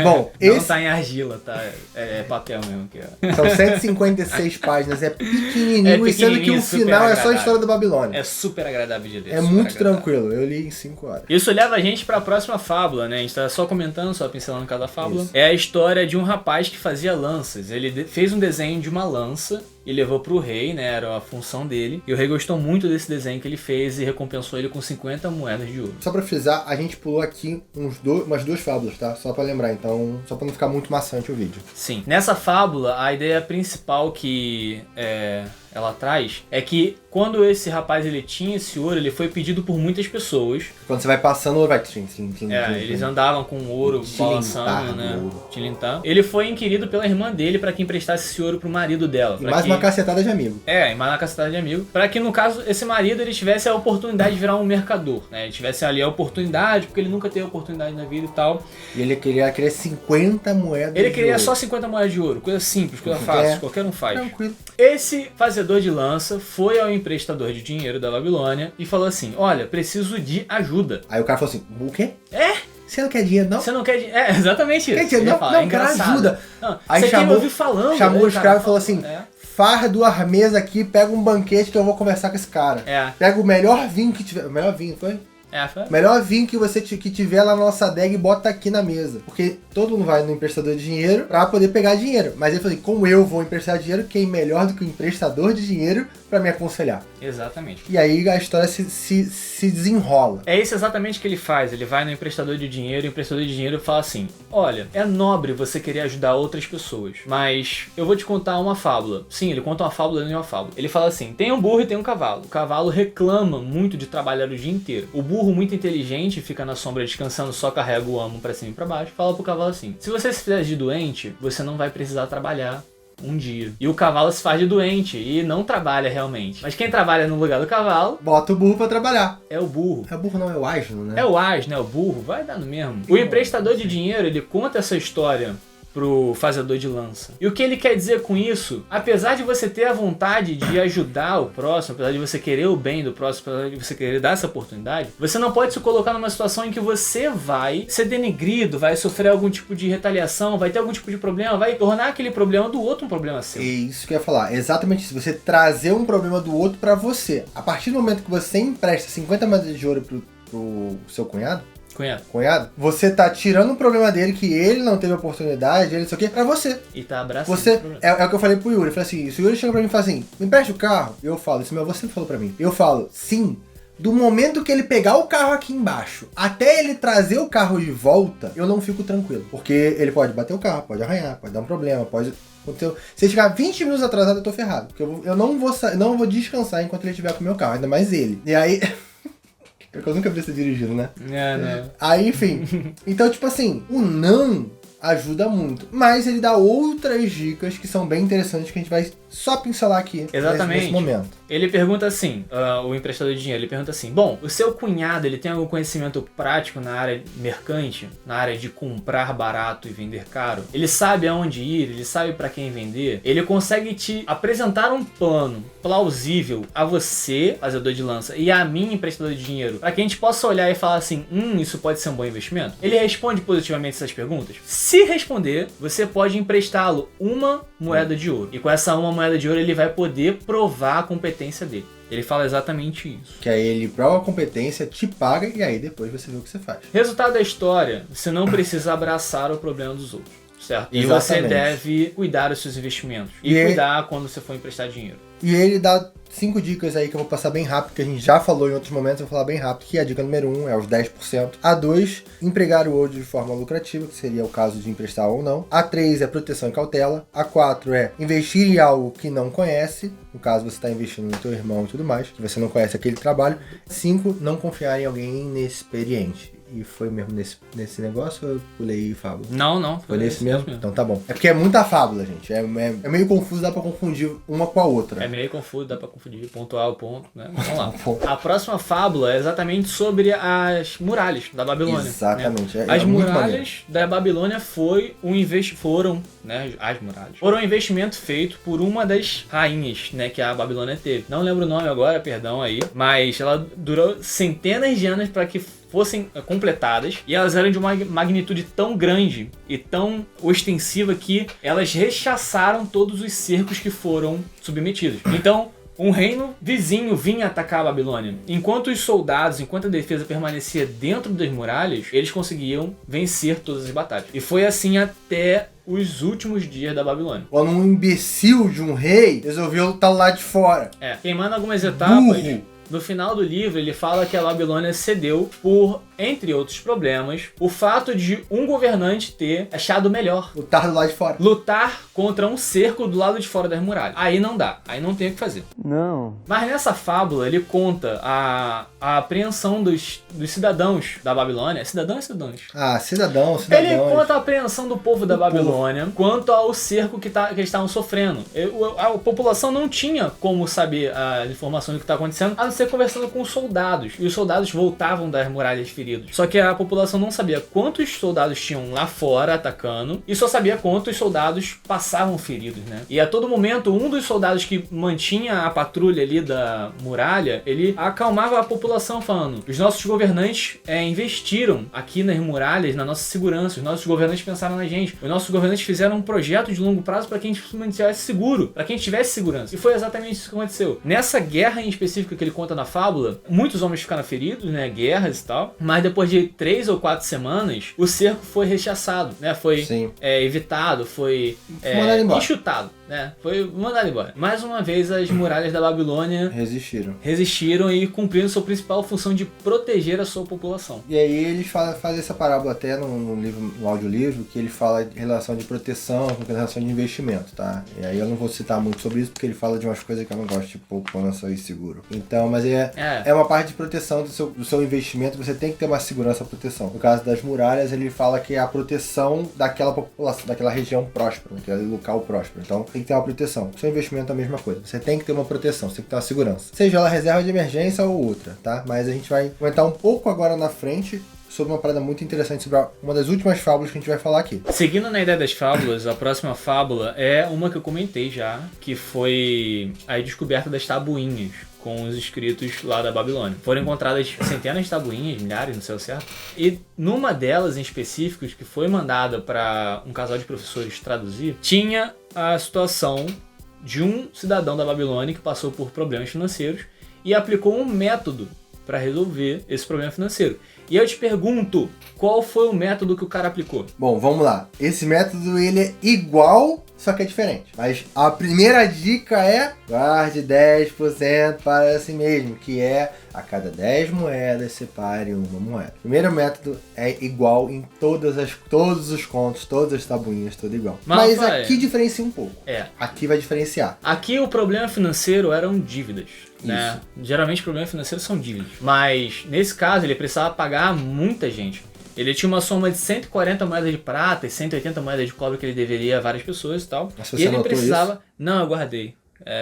Bom, não tá em argila, tá? É papel mesmo. São 156 páginas, é pequenininho, sendo que o final é só a história da Babilônia. É super agradável de ler. É muito tranquilo, eu li em 5 horas. Isso leva a gente pra próxima fábula, né? A gente tá só comentando, só pincelando cada fábula. Isso. É a história de um rapaz que fazia lanças. Ele fez um desenho de uma lança e levou pro rei, né? Era a função dele. E o rei gostou muito desse desenho que ele fez e recompensou ele com 50 moedas de ouro. Só pra frisar, a gente pulou aqui umas 2 fábulas, tá? Só pra lembrar, então, só pra não ficar muito maçante o vídeo. Sim. Nessa fábula, a ideia principal que ela traz é que quando esse rapaz ele tinha esse ouro, ele foi pedido por muitas pessoas. Quando você vai passando, o ouro vai... Eles andavam com o ouro balançando, né? Tilintando. Ele foi inquirido pela irmã dele pra que emprestasse esse ouro pro marido dela. E mais uma cacetada de amigo. E mais uma cacetada de amigo. Pra que, no caso, esse marido ele tivesse a oportunidade de virar um mercador, né? Ele tivesse ali a oportunidade, porque ele nunca teve oportunidade na vida e tal. E ele queria 50 moedas de ouro. Ele queria só 50 moedas de ouro. Coisa simples, coisa fácil. Qualquer um faz. Tranquilo. Esse fazedor de lança foi ao emprestador de dinheiro da Babilônia e falou assim: olha, preciso de ajuda. Aí o cara falou assim: o quê? Você não quer dinheiro, não? Você não quer dinheiro? Exatamente isso. Quer dinheiro, não, quero ajuda. Não, aí você quer me ouvir falando. Chamou o escravo e falou assim: farra a mesa aqui, pega um banquete que eu vou conversar com esse cara. Pega o melhor vinho que tiver. O melhor vinho, foi? Foi? Melhor vinho que você que tiver lá na nossa adega e bota aqui na mesa. Porque todo mundo vai no emprestador de dinheiro pra poder pegar dinheiro. Mas ele falou assim, como eu vou emprestar dinheiro, quem melhor do que o emprestador de dinheiro pra me aconselhar? Exatamente. E aí a história se desenrola. É isso exatamente que ele faz. Ele vai no emprestador de dinheiro e o emprestador de dinheiro fala assim: olha, é nobre você querer ajudar outras pessoas, mas eu vou te contar uma fábula. Sim, ele conta uma fábula e uma fábula. Ele fala assim: tem um burro e tem um cavalo. O cavalo reclama muito de trabalhar o dia inteiro. O burro, muito inteligente, fica na sombra descansando, só carrega o amo pra cima e pra baixo. Fala pro cavalo assim: se você se fizer de doente, você não vai precisar trabalhar um dia. E o cavalo se faz de doente e não trabalha realmente. Mas quem trabalha no lugar do cavalo... bota o burro pra trabalhar. É o burro. É o burro não, é o asno, né? É o asno, é o burro. Vai dar no mesmo. O emprestador de dinheiro, ele conta essa história pro fazedor de lança. E o que ele quer dizer com isso? Apesar de você ter a vontade de ajudar o próximo, apesar de você querer o bem do próximo, apesar de você querer dar essa oportunidade, você não pode se colocar numa situação em que você vai ser denegrido, vai sofrer algum tipo de retaliação, vai ter algum tipo de problema, vai tornar aquele problema do outro um problema seu. É isso que eu ia falar. Exatamente isso. Você trazer um problema do outro pra você. A partir do momento que você empresta 50 moedas de ouro pro seu cunhado, você tá tirando um problema dele que ele não teve oportunidade, ele só quer pra você. E tá abraçando você, é o que eu falei pro Yuri. Eu falei assim, se o Yuri chega pra mim e fala assim, me empresta o carro, eu falo, isso meu avô sempre falou pra mim. Eu falo, sim, do momento que ele pegar o carro aqui embaixo, até ele trazer o carro de volta, eu não fico tranquilo. Porque ele pode bater o carro, pode arranhar, pode dar um problema, pode... Se ele chegar 20 minutos atrasado, eu tô ferrado. Porque eu não vou descansar enquanto ele estiver com o meu carro, ainda mais ele. E aí... Porque eu nunca vi você dirigindo, né? Não. Aí, enfim. Então, tipo assim, o não ajuda muito. Mas ele dá outras dicas que são bem interessantes que a gente vai só pincelar aqui. Exatamente. Nesse momento. Ele pergunta assim, o emprestador de dinheiro, ele pergunta assim, bom, o seu cunhado, ele tem algum conhecimento prático na área mercante, na área de comprar barato e vender caro? Ele sabe aonde ir, ele sabe pra quem vender? Ele consegue te apresentar um plano plausível a você, fazedor de lança, e a mim, emprestador de dinheiro, pra que a gente possa olhar e falar assim, isso pode ser um bom investimento? Ele responde positivamente essas perguntas? Se responder, você pode emprestá-lo uma moeda de ouro. E com essa uma moeda de ouro, ele vai poder provar a competência dele. Ele fala exatamente isso. Que aí ele prova a competência, te paga e aí depois você vê o que você faz. Resultado da história, você não precisa abraçar o problema dos outros, certo? E Exatamente. você deve cuidar dos seus investimentos. E cuidar quando você for emprestar dinheiro. E ele dá 5 dicas aí que eu vou passar bem rápido, que a gente já falou em outros momentos, eu vou falar bem rápido, que a dica número 1 é os 10%. A 2, empregar o ouro de forma lucrativa, que seria o caso de emprestar ou não. A 3 é proteção e cautela. A 4 é investir em algo que não conhece, no caso você está investindo no teu irmão e tudo mais, que você não conhece aquele trabalho. 5, não confiar em alguém inexperiente. E foi mesmo nesse negócio ou eu pulei fábula? Não. Foi nesse mesmo? Então tá bom. É porque é muita fábula, gente. É meio confuso, dá pra confundir uma com a outra. É meio confuso, dá pra confundir ponto A ao ponto, né? Vamos lá. A próxima fábula é exatamente sobre as muralhas da Babilônia. Exatamente. Né? As muralhas da Babilônia foram um investimento feito por uma das rainhas, né, que a Babilônia teve. Não lembro o nome agora, perdão aí, mas ela durou centenas de anos para que fossem completadas, e elas eram de uma magnitude tão grande e tão ostensiva que elas rechaçaram todos os cercos que foram submetidos. Então, um reino vizinho vinha atacar a Babilônia. Enquanto a defesa permanecia dentro das muralhas, eles conseguiam vencer todas as batalhas. E foi assim até os últimos dias da Babilônia. Quando um imbecil de um rei resolveu lutar lá de fora. Queimando algumas etapas, no final do livro ele fala que a Babilônia cedeu por, entre outros problemas, o fato de um governante ter achado melhor lutar do lado de fora. Lutar contra um cerco do lado de fora das muralhas. Aí não dá. Aí não tem o que fazer. Não. Mas nessa fábula ele conta a apreensão dos cidadãos da Babilônia. Cidadão ou cidadãos? Cidadão. Ele conta a apreensão do povo da Babilônia quanto ao cerco que eles estavam sofrendo. A população não tinha como saber as informações do que está acontecendo, a não ser conversando com os soldados. E os soldados voltavam das muralhas feridos. Só que a população não sabia quantos soldados tinham lá fora atacando e só sabia quantos soldados passavam feridos, né? E a todo momento, um dos soldados que mantinha a patrulha ali da muralha, ele acalmava a população falando: os nossos governantes investiram aqui nas muralhas, na nossa segurança, os nossos governantes pensaram na gente, os nossos governantes fizeram um projeto de longo prazo para que a gente se mantivesse seguro, para que a gente tivesse segurança. E foi exatamente isso que aconteceu. Nessa guerra em específico que ele conta na fábula, muitos homens ficaram feridos, né? Guerras e tal, mas depois de 3 ou 4 semanas, o cerco foi rechaçado, né? Foi evitado, foi enxutado, né? Foi mandado embora. Mais uma vez, as muralhas da Babilônia resistiram e cumpriram sua principal função de proteger a sua população. E aí eles fazem essa parábola até no audiolivro, que ele fala de relação de proteção com relação de investimento, tá? E aí eu não vou citar muito sobre isso, porque ele fala de umas coisas que eu não gosto, tipo poupança e seguro. Então, mas é uma parte de proteção do seu investimento, você tem que ter uma segurança e proteção. No caso das muralhas, ele fala que é a proteção daquela população, daquela região próspera, daquele local próspero. Então, tem que ter uma proteção. O seu investimento é a mesma coisa. Você tem que ter uma proteção, você tem que ter uma segurança. Seja ela reserva de emergência ou outra, tá? Mas a gente vai comentar um pouco agora na frente sobre uma parada muito interessante, sobre uma das últimas fábulas que a gente vai falar aqui. Seguindo na ideia das fábulas, a próxima fábula é uma que eu comentei já, que foi a descoberta das tabuinhas com os escritos lá da Babilônia. Foram encontradas centenas de tabuinhas, milhares, não sei o certo. E numa delas em específico, que foi mandada para um casal de professores traduzir, tinha a situação de um cidadão da Babilônia que passou por problemas financeiros e aplicou um método para resolver esse problema financeiro. E eu te pergunto, qual foi o método que o cara aplicou? Bom, vamos lá. Esse método, ele é igual, só que é diferente. Mas a primeira dica é: guarde 10% para si mesmo, que é a cada 10 moedas, separe uma moeda. O primeiro método é igual em todos os contos, todas as tabuinhas, tudo igual. Mas aqui diferencia um pouco. Aqui vai diferenciar. Aqui o problema financeiro eram dívidas. Né? Geralmente problemas financeiros são dívidas. Mas nesse caso ele precisava pagar muita gente. Ele tinha uma soma de 140 moedas de prata e 180 moedas de cobre que ele deveria a várias pessoas e tal. Mas e ele precisava... Isso? Não, eu guardei.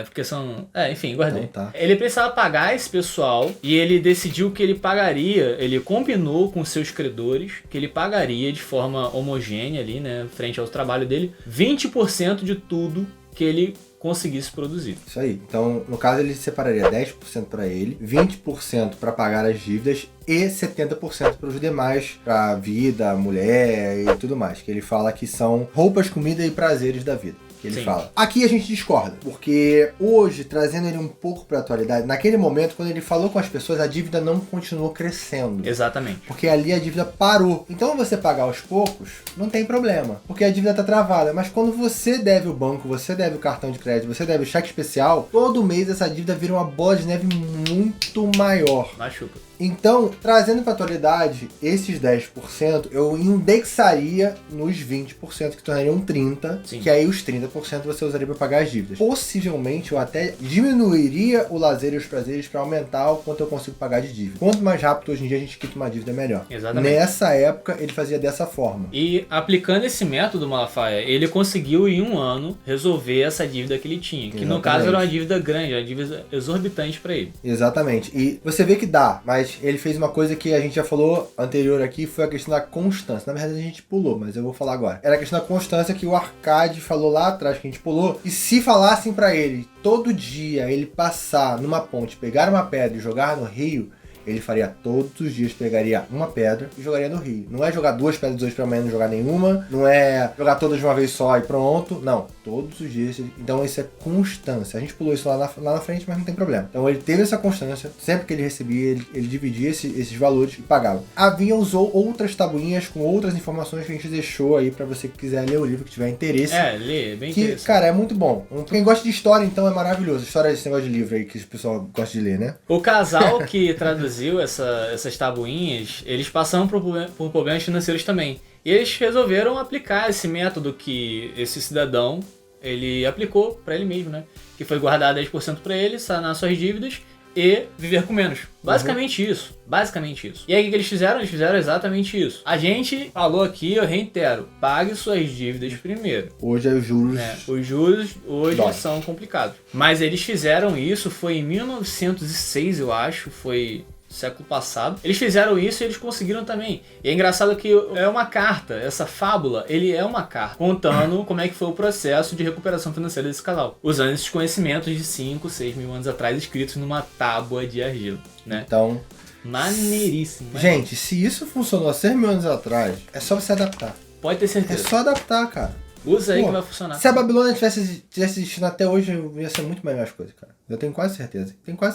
Porque são... enfim, guardei. Então, tá. Ele precisava pagar esse pessoal e ele decidiu que ele pagaria, ele combinou com seus credores que ele pagaria de forma homogênea ali, né, frente ao trabalho dele, 20% de tudo que ele conseguisse produzir. Isso aí. Então, no caso, ele separaria 10% para ele, 20% para pagar as dívidas e 70% para os demais, para a vida, a mulher e tudo mais. Que ele fala que são roupas, comida e prazeres da vida. Que ele fala. Aqui a gente discorda, porque hoje, trazendo ele um pouco para a atualidade, naquele momento, quando ele falou com as pessoas, a dívida não continuou crescendo. Exatamente. Porque ali a dívida parou. Então, você pagar aos poucos, não tem problema, porque a dívida tá travada. Mas quando você deve o banco, você deve o cartão de crédito, você deve o cheque especial, todo mês essa dívida vira uma bola de neve muito maior. Machuca. Então, trazendo para a atualidade, esses 10% eu indexaria nos 20%, que tornariam 30%, que aí os 30% 50% você usaria para pagar as dívidas. Possivelmente eu até diminuiria o lazer e os prazeres para aumentar o quanto eu consigo pagar de dívida. Quanto mais rápido hoje em dia a gente quita uma dívida, melhor. Exatamente. Nessa época ele fazia dessa forma. E aplicando esse método, Malafaia, ele conseguiu em um ano resolver essa dívida que ele tinha. Que no caso era uma dívida grande, uma dívida exorbitante para ele. Exatamente. E você vê que dá, mas ele fez uma coisa que a gente já falou anterior aqui, foi a questão da constância. Na verdade a gente pulou, mas eu vou falar agora. Era a questão da constância que o Arcade falou lá atrás, que a gente pulou. E se falassem pra ele, todo dia ele passar numa ponte, pegar uma pedra e jogar no rio, ele faria todos os dias, pegaria uma pedra e jogaria no rio. Não é jogar 2 pedras hoje pra amanhã não jogar nenhuma, não é jogar todas de uma vez só e pronto. Não, todos os dias. Então isso é constância. A gente pulou isso lá na frente, mas não tem problema. Então ele teve essa constância, sempre que ele recebia, ele dividia esses valores e pagava. Havia usou outras tabuinhas com outras informações que a gente deixou aí pra você que quiser ler o livro, que tiver interesse. Lê, bem que, interessante. cara, é muito bom. Quem gosta de história, então, é maravilhoso. História desse negócio de livro aí que o pessoal gosta de ler, né? O casal que traduziu essas tabuinhas, eles passaram por problemas financeiros também. E eles resolveram aplicar esse método que esse cidadão, ele aplicou para ele mesmo, né? Que foi guardar 10% para ele, sanar suas dívidas e viver com menos. Basicamente isso. Basicamente isso. E aí o que eles fizeram? Eles fizeram exatamente isso. A gente falou aqui, eu reitero, pague suas dívidas primeiro. Hoje é os juros. Os juros hoje são complicados. Mas eles fizeram isso, foi em 1906, eu acho, foi século passado. Eles fizeram isso e eles conseguiram também. E é engraçado que é uma carta, essa fábula, ele é uma carta, contando como é que foi o processo de recuperação financeira desse casal, usando esses conhecimentos de 5, 6 mil anos atrás, escritos numa tábua de argila, né? Então... maneiríssimo. Gente, se isso funcionou há 6 mil anos atrás, é só você adaptar. Pode ter certeza. É só adaptar, cara. Usa aí que vai funcionar. Se a Babilônia tivesse existindo até hoje, ia ser muito melhor as coisas, cara. Eu tenho quase certeza.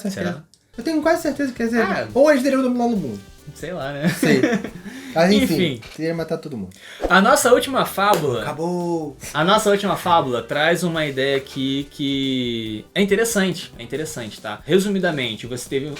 Será? Eu tenho quase certeza que quer dizer. Ou eles deveriam dominar no mundo. Sei lá, né? Sei. Mas enfim, queria matar todo mundo. A nossa última fábula... Acabou! A nossa última fábula traz uma ideia aqui que é interessante, tá? Resumidamente,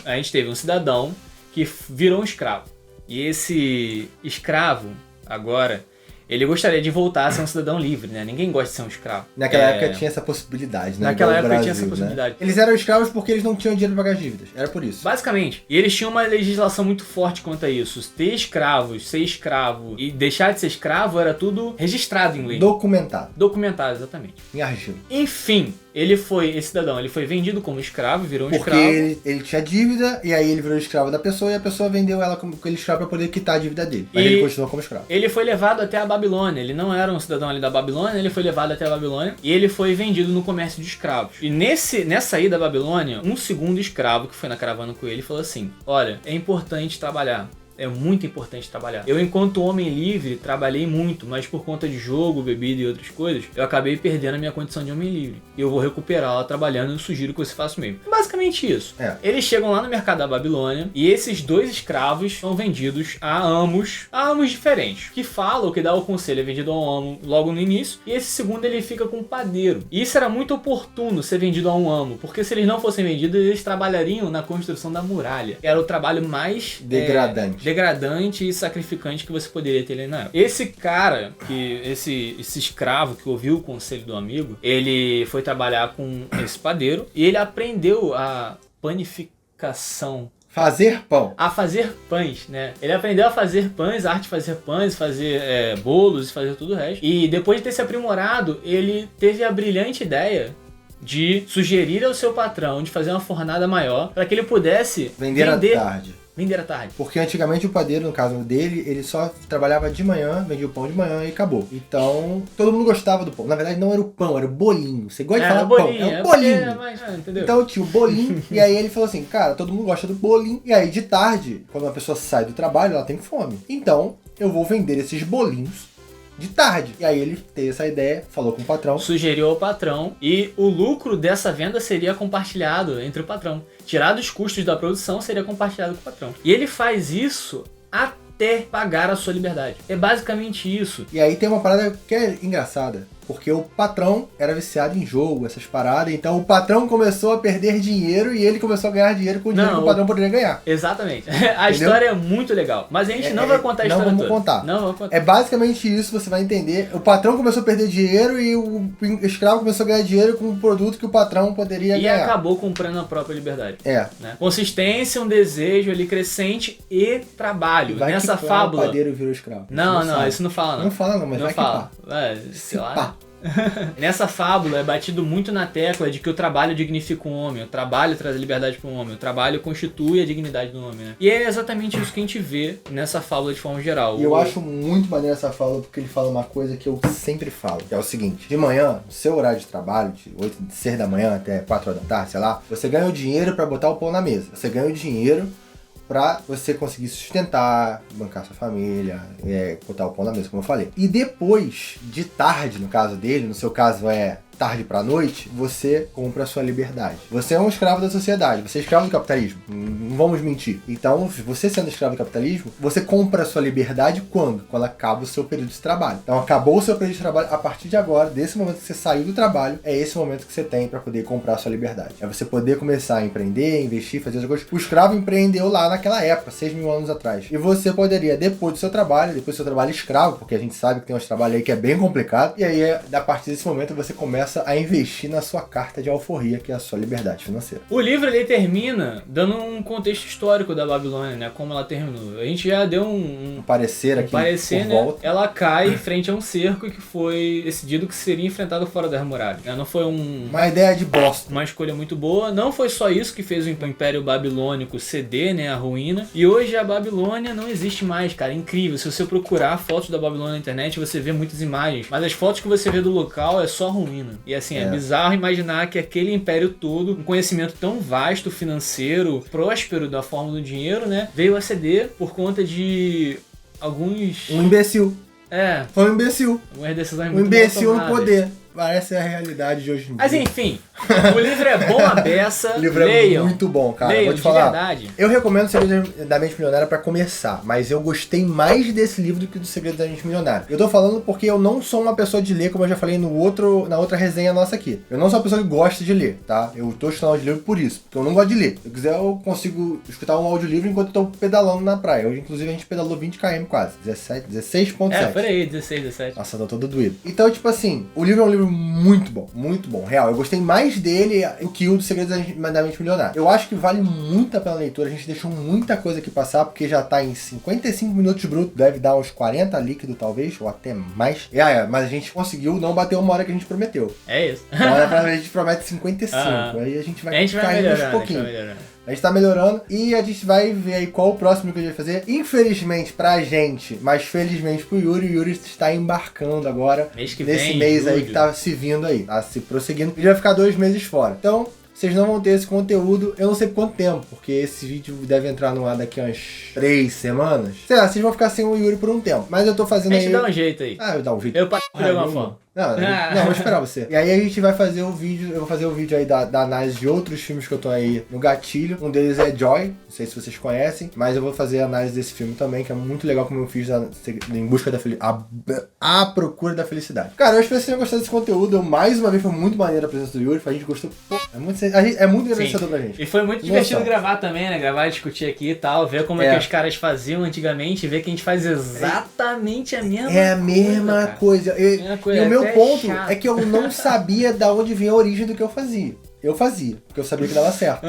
a gente teve um cidadão que virou um escravo. E esse escravo, agora... ele gostaria de voltar a ser um cidadão livre, né? Ninguém gosta de ser um escravo. Naquela época tinha essa possibilidade, né? Naquela época tinha essa possibilidade. Né? Eles eram escravos porque eles não tinham dinheiro para pagar as dívidas. Era por isso. Basicamente. E eles tinham uma legislação muito forte quanto a isso. Ter escravos, ser escravo e deixar de ser escravo era tudo registrado em lei. Documentado. Documentado, exatamente. Em argila. Enfim, esse cidadão, ele foi vendido como escravo, virou um escravo. Porque ele tinha dívida, e aí ele virou escravo da pessoa, e a pessoa vendeu ela como aquele escravo para poder quitar a dívida dele. Mas ele continuou como escravo. Ele foi levado até a Babilônia. Ele não era um cidadão ali da Babilônia, ele foi levado até a Babilônia e ele foi vendido no comércio de escravos. E nessa ida da Babilônia, um segundo escravo que foi na caravana com ele falou assim: olha, é importante trabalhar. É muito importante trabalhar. Eu, enquanto homem livre, trabalhei muito, mas por conta de jogo, bebida e outras coisas, eu acabei perdendo a minha condição de homem livre. E eu vou recuperá-la trabalhando e eu sugiro que você faça o mesmo. Basicamente isso. Eles chegam lá no mercado da Babilônia e esses dois escravos são vendidos a amos diferentes. Que fala, o que dá o conselho é vendido a um amo logo no início, e esse segundo ele fica com um padeiro. E isso era muito oportuno ser vendido a um amo, porque se eles não fossem vendidos, eles trabalhariam na construção da muralha. Era o trabalho mais degradante e sacrificante que você poderia ter ali na época. Esse cara, esse escravo que ouviu o conselho do amigo, ele foi trabalhar com esse padeiro e ele aprendeu a panificação. Fazer pão. A fazer pães, né? Ele aprendeu a fazer pães, a arte de fazer pães, fazer bolos e fazer tudo o resto. E depois de ter se aprimorado, ele teve a brilhante ideia de sugerir ao seu patrão de fazer uma fornada maior para que ele pudesse vender à tarde. Vender à tarde. Porque antigamente o padeiro, no caso dele, ele só trabalhava de manhã, vendia o pão de manhã e acabou. Então, todo mundo gostava do pão. Na verdade, não era o pão, era o bolinho. Você gosta de falar bolinho, pão, é o bolinho. Entendeu? Então, tinha o bolinho, e aí ele falou assim, cara, todo mundo gosta do bolinho. E aí, de tarde, quando uma pessoa sai do trabalho, ela tem fome. Então, eu vou vender esses bolinhos de tarde. E aí ele teve essa ideia, falou com o patrão. Sugeriu ao patrão e o lucro dessa venda seria compartilhado entre o patrão. Tirado os custos da produção, seria compartilhado com o patrão. E ele faz isso até pagar a sua liberdade. É basicamente isso. E aí tem uma parada que é engraçada. Porque o patrão era viciado em jogo, essas paradas. Então o patrão começou a perder dinheiro e ele começou a ganhar dinheiro com o dinheiro que o patrão poderia ganhar. Exatamente. A história é muito legal. Mas a gente não vai contar a história toda. Não vamos contar. É basicamente isso, você vai entender. O patrão começou a perder dinheiro e o escravo começou a ganhar dinheiro com um produto que o patrão poderia ganhar. E acabou comprando a própria liberdade. Né? Consistência, um desejo ali crescente e trabalho. Vai nessa que fábula. O padeiro virou escravo. Não, isso não fala não. Não fala não, mas não vai fala. que Sei lá. Nessa fábula é batido muito na tecla de que o trabalho dignifica o homem, o trabalho traz a liberdade para o homem, o trabalho constitui a dignidade do homem, né? E é exatamente isso que a gente vê nessa fábula de forma geral. E eu acho muito maneiro essa fábula porque ele fala uma coisa que eu sempre falo, que é o seguinte: de manhã, no seu horário de trabalho, de 6 da manhã até 4 horas da tarde, sei lá, você ganha o dinheiro para botar o pão na mesa. Você ganha o dinheiro pra você conseguir sustentar, bancar sua família, botar o pão na mesa, como eu falei. E depois, de tarde, no caso dele, no seu caso é tarde pra noite, você compra a sua liberdade. Você é um escravo da sociedade, você é escravo do capitalismo, não vamos mentir. Então, você sendo escravo do capitalismo, você compra a sua liberdade quando? Quando acaba o seu período de trabalho. Então, acabou o seu período de trabalho, a partir de agora, desse momento que você saiu do trabalho, é esse momento que você tem pra poder comprar a sua liberdade. É você poder começar a empreender, investir, fazer as coisas. O escravo empreendeu lá naquela época, 6.000 anos atrás. E você poderia, depois do seu trabalho escravo, porque a gente sabe que tem uns trabalhos aí que é bem complicado, e aí, a partir desse momento, você começa a investir na sua carta de alforria, que é a sua liberdade financeira. O livro ele termina dando um contexto histórico da Babilônia, né? Como ela terminou. A gente já deu um parecer aqui, parecer, né? Volta. Ela cai frente a um cerco que foi decidido que seria enfrentado fora das muralhas. Não foi uma ideia de bosta. Uma escolha muito boa. Não foi só isso que fez o Império Babilônico ceder, né? A ruína. E hoje a Babilônia não existe mais, cara. É incrível. Se você procurar fotos da Babilônia na internet, você vê muitas imagens. Mas as fotos que você vê do local é só ruína. E assim, é bizarro imaginar que aquele império todo, um conhecimento tão vasto, financeiro, próspero da forma do dinheiro, né? Veio a ceder por conta de alguns... Um imbecil. Foi um imbecil. Algumas decisões muito imbecil no poder. Essa é a realidade de hoje em dia. Mas enfim, o livro é bom a beça. O livro leiam. É muito bom, cara. Leiam, vou te falar. Verdade. Eu recomendo o Segredo da Mente Milionária pra começar, mas eu gostei mais desse livro do que do Segredo da Mente Milionária. Eu tô falando porque eu não sou uma pessoa de ler, como eu já falei na outra resenha nossa aqui. Eu não sou uma pessoa que gosta de ler, tá? Eu tô estudando audiolivro por isso, porque eu não gosto de ler. Se eu quiser, eu consigo escutar um audiolivro enquanto eu tô pedalando na praia. Hoje, inclusive, a gente pedalou 20 km quase. 16.7. Por aí, 16, 17. Nossa, tô todo doído. Então, tipo assim, o livro é um livro muito bom. Muito bom, real. Eu gostei mais dele do que o do Segredo da Mente Milionária. Eu acho que vale muito a pena a leitura. A gente deixou muita coisa aqui passar, porque já tá em 55 minutos bruto. Deve dar uns 40 líquido, talvez, ou até mais. Mas a gente conseguiu não bater uma hora que a gente prometeu. É isso. A gente promete 55. Aí a gente vai cair uns pouquinhos. A gente tá melhorando e a gente vai ver aí qual o próximo que a gente vai fazer. Infelizmente pra gente, mas felizmente pro Yuri, o Yuri está embarcando agora nesse mês aí que tá se vindo aí, tá se prosseguindo. Ele vai ficar 2 meses fora. Então, vocês não vão ter esse conteúdo, eu não sei por quanto tempo, porque esse vídeo deve entrar no ar daqui a umas 3 semanas. Sei lá, vocês vão ficar sem o Yuri por um tempo. Mas eu tô fazendo aí... A gente dá um jeito aí. Eu dou um jeito. Eu passo de alguma forma. Não, vou esperar você. E aí a gente vai fazer o vídeo, eu vou fazer o vídeo aí da análise de outros filmes que eu tô aí no gatilho. Um deles é Joy, não sei se vocês conhecem, mas eu vou fazer a análise desse filme também, que é muito legal, como eu fiz em busca da a procura da felicidade. Cara, eu espero que vocês tenham gostado desse conteúdo. Mais uma vez foi muito maneiro a presença do Yuri, a gente gostou. É muito agradecedor pra gente. E foi muito divertido gravar também, né? Gravar, discutir aqui e tal, ver como é que os caras faziam antigamente, ver que a gente faz exatamente a mesma coisa. É a mesma coisa. E o meu ponto é que eu não sabia da onde vinha a origem do que eu fazia. Eu fazia, porque eu sabia que dava certo.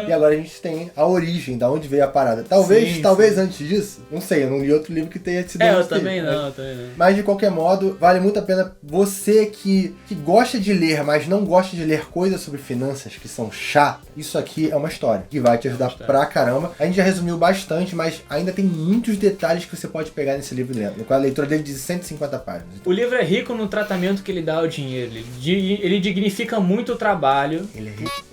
E agora a gente tem a origem, da onde veio a parada. Talvez antes disso, não sei, eu não li outro livro que tenha sido eu também não. Mas de qualquer modo, vale muito a pena você que gosta de ler, mas não gosta de ler coisas sobre finanças que são chatas. Isso aqui é uma história que vai te ajudar pra caramba. A gente já resumiu bastante, mas ainda tem muitos detalhes que você pode pegar nesse livro dentro. A leitura dele de 150 páginas. O livro é rico no tratamento que ele dá ao dinheiro. Ele dignifica muito o trabalho. Ele é rico.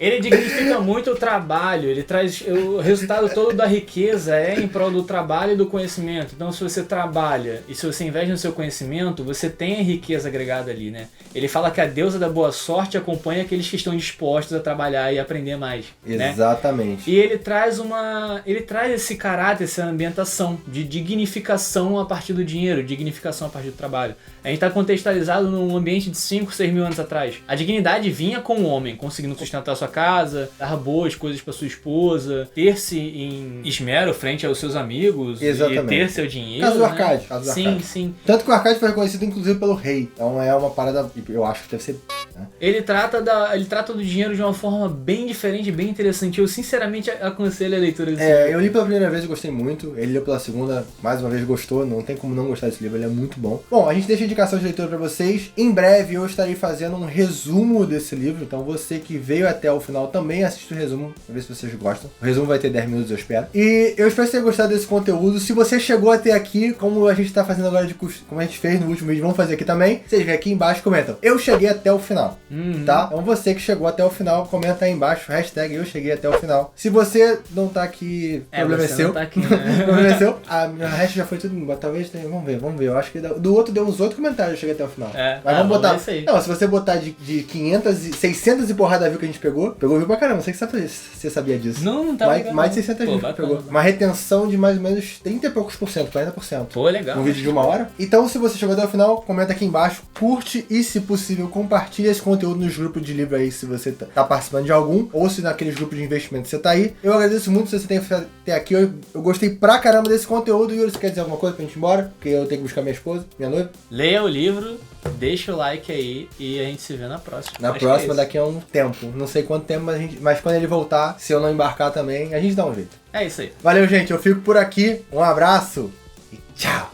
Ele dignifica muito o trabalho, ele traz o resultado todo da riqueza é em prol do trabalho e do conhecimento. Então, se você trabalha e se você investe no seu conhecimento, você tem a riqueza agregada ali, né? Ele fala que a deusa da boa sorte acompanha aqueles que estão dispostos a trabalhar e aprender mais. Exatamente. Né? E ele traz esse caráter, essa ambientação de dignificação a partir do dinheiro, dignificação a partir do trabalho. A gente está contextualizado num ambiente de 5, 6 mil anos atrás. A dignidade vinha com o homem, conseguindo sustentar a sua casa, dar boas coisas para sua esposa, ter-se em esmero frente aos seus amigos. Exatamente. E ter seu dinheiro. Caso do Arcade. Caso do sim, Arcade. Sim. Tanto que o Arcade foi reconhecido inclusive pelo rei. Então é uma parada, eu acho que deve ser... Né? Ele trata do dinheiro de uma forma bem diferente, bem interessante. Eu sinceramente aconselho a leitura desse livro. Eu li pela primeira vez e gostei muito. Ele leu pela segunda, mais uma vez gostou. Não tem como não gostar desse livro, ele é muito bom. Bom, a gente deixa a indicação de leitura pra vocês. Em breve eu estarei fazendo um resumo desse livro. Então você que veio até o final também assiste o resumo, pra ver se vocês gostam. O resumo vai ter 10 minutos, eu espero. E eu espero que você tenha gostado desse conteúdo. Se você chegou até aqui, como a gente tá fazendo agora, como a gente fez no último vídeo, vamos fazer aqui também. Vocês vêm aqui embaixo e comentam: eu cheguei até o final. Tá? Então você que chegou até o final, comenta aí embaixo, hashtag eu cheguei até o final. Se você não tá aqui, problema é seu. Não tá aqui, né? Problema é seu. A minha hash já foi tudo embora. Talvez tenha. Vamos ver. Eu acho que do outro deu uns 8 comentários, eu cheguei até o final. Mas vamos botar. Não, se você botar de 500 600 e porrada view que a gente pegou view pra caramba. Não sei se você sabia disso. Não tá legal. Mais de 600 views que a gente pegou. Uma retenção de mais ou menos 30 e poucos por cento, 40%. Pô, legal. Um vídeo de 1 hora. Então, se você chegou até o final, comenta aqui embaixo, curte e, se possível, compartilha esse conteúdo nos grupos de livro aí, se você tá participando de algum, ou se naqueles grupos de investimento você tá aí. Eu agradeço muito se você tem até aqui. Eu gostei pra caramba desse conteúdo. Yuri, você quer dizer alguma coisa pra gente ir embora? Porque eu tenho que buscar minha esposa, minha noiva. Leia o livro, deixa o like aí e a gente se vê na próxima. Na próxima, daqui a um tempo. Não sei quanto tempo, mas quando ele voltar, se eu não embarcar também, a gente dá um jeito. É isso aí. Valeu, gente. Eu fico por aqui. Um abraço e tchau!